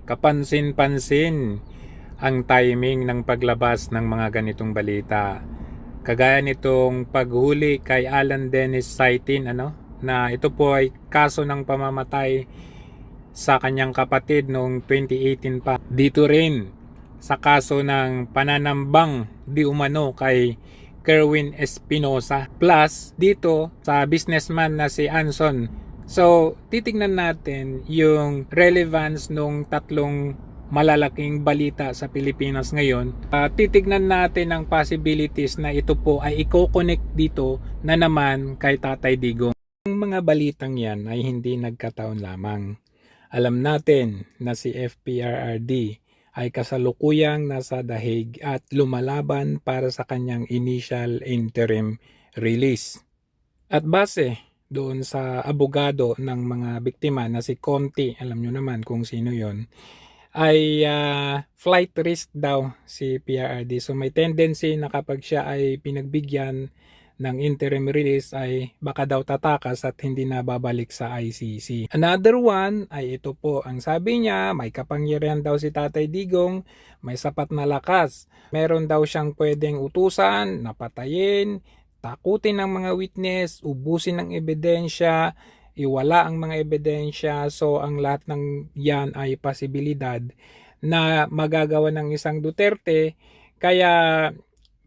Kapansin-pansin ang timing ng paglabas ng mga ganitong balita. Kagaya nitong paghuli kay Alan Dennis Saitin, na ito po ay kaso ng pamamatay sa kanyang kapatid noong 2018 pa. Dito rin sa kaso ng pananambang di umano kay Kerwin Espinosa. Plus dito sa businessman na si Anson. So titignan natin yung relevance nung tatlong malalaking balita sa Pilipinas ngayon. Titignan natin ang possibilities na ito po ay i-connect dito na naman kay Tatay Digong. Ang mga balitang yan ay hindi nagkataon lamang. Alam natin na si FPRRD ay kasalukuyang nasa dahig at lumalaban para sa kanyang initial interim release. At base doon sa abogado ng mga biktima na si Conti, alam nyo naman kung sino yon, ay flight risk daw si PRRD. So may tendency na kapag siya ay pinagbigyan ng interim release ay baka daw tatakas at hindi na babalik sa ICC. Another one ay ito po, ang sabi niya may kapangyarihan daw si Tatay Digong, may sapat na lakas. Meron daw siyang pwedeng utusan, napatayin, takutin ng mga witness, ubusin ng ebidensya, iwala ang mga ebidensya. So ang lahat ng yan ay posibilidad na magagawa ng isang Duterte. Kaya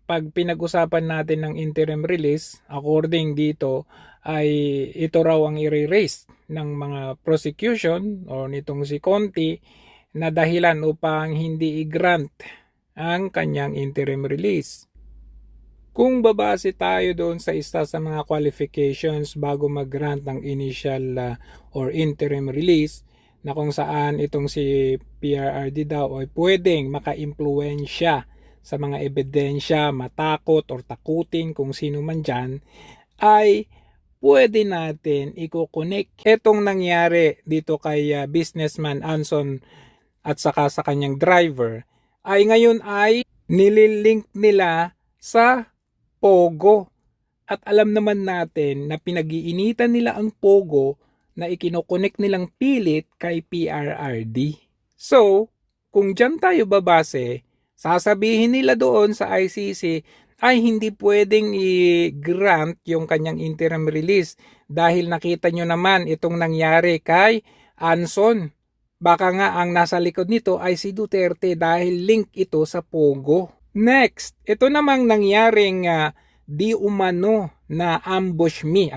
pag pinag-usapan natin ng interim release, according dito ay ito raw ang i-raise ng mga prosecution o nitong si Conti na dahilan upang hindi i-grant ang kanyang interim release. Kung babase tayo doon sa isa sa mga qualifications bago mag-grant ng initial or interim release, na kung saan itong si PRRD daw ay pwedeng maka-impluwensya sa mga ebidensya, matakot or takutin kung sino man dyan, ay pwede natin i-connect itong nangyari dito kay businessman Anson at saka sa kanyang driver, ay ngayon ay nililink nila sa Pogo. At alam naman natin na pinag-iinitan nila ang Pogo na ikinokonek nilang pilit kay PRRD. So, kung dyan tayo babase, sasabihin nila doon sa ICC ay hindi pwedeng i-grant yung kanyang interim release dahil nakita nyo naman itong nangyari kay Anson. Baka nga ang nasa likod nito ay si Duterte dahil link ito sa Pogo. Next, ito namang nangyaring di umano na ambush me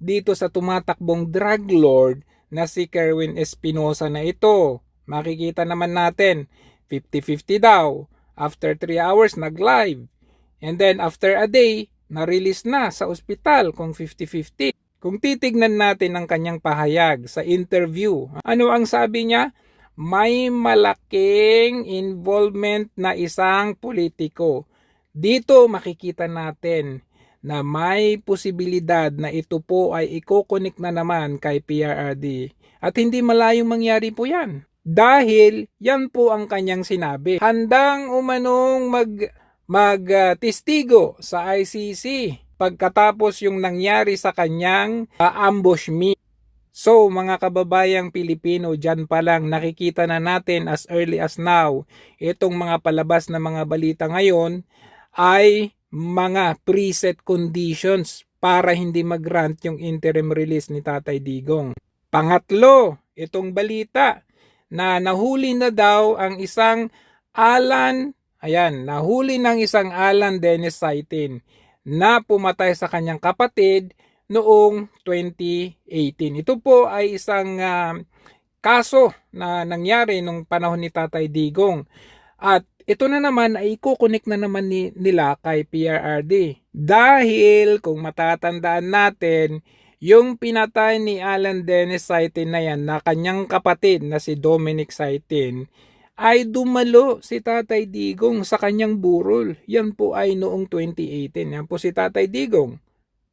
dito sa tumatakbong drug lord na si Kerwin Espinosa na ito. Makikita naman natin 50-50 daw. After 3 hours nag-live, and then after a day na-release na sa ospital kung 50-50. Kung titignan natin ang kanyang pahayag sa interview, ano ang sabi niya? May malaking involvement na isang politiko. Dito makikita natin na may posibilidad na ito po ay i-connect na naman kay PRRD. At hindi malayong mangyari po yan. Dahil yan po ang kanyang sinabi. Handang umanong mag-testigo sa ICC pagkatapos yung nangyari sa kanyang ambush me. So mga kababayang Pilipino, dyan pa lang nakikita na natin as early as now, itong mga palabas na mga balita ngayon ay mga preset conditions para hindi mag-grant yung interim release ni Tatay Digong. Pangatlo, itong balita na nahuli na daw ang isang nahuli ng isang Alan Dennis Saitin na pumatay sa kanyang kapatid noong 2018. Ito po ay isang kaso na nangyari nung panahon ni Tatay Digong. At ito na naman ay i-connect na naman nila kay PRRD. Dahil kung matatandaan natin, yung pinatay ni Alan Dennis Saitin na yan na kanyang kapatid na si Dominic Saitin ay dumalo si Tatay Digong sa kanyang burol. Yan po ay noong 2018. Yan po si Tatay Digong.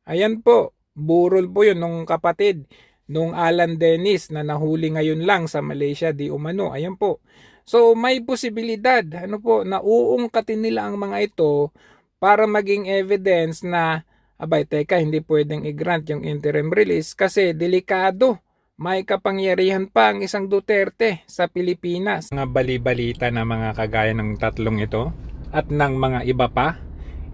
Ayan po, burol po yun nung kapatid nung Alan Dennis na nahuli ngayon lang sa Malaysia di umano. Ayan po. So may posibilidad na uungkatin nila ang mga ito para maging evidence na abay teka hindi pwedeng i-grant yung interim release kasi delikado may kapangyarihan pa ang isang Duterte sa Pilipinas. Mga bali-balita na mga kagaya ng tatlong ito at ng mga iba pa,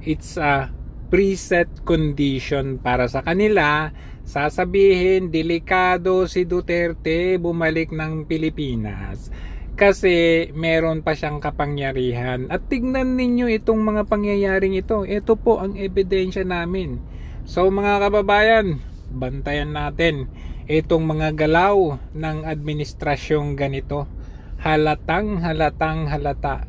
it's a preset condition para sa kanila. Sasabihin, delikado si Duterte bumalik ng Pilipinas kasi meron pa siyang kapangyarihan. At tignan ninyo itong mga pangyayaring ito. Ito po ang ebidensya namin. So mga kababayan, bantayan natin itong mga galaw ng administrasyong ganito. Halatang halata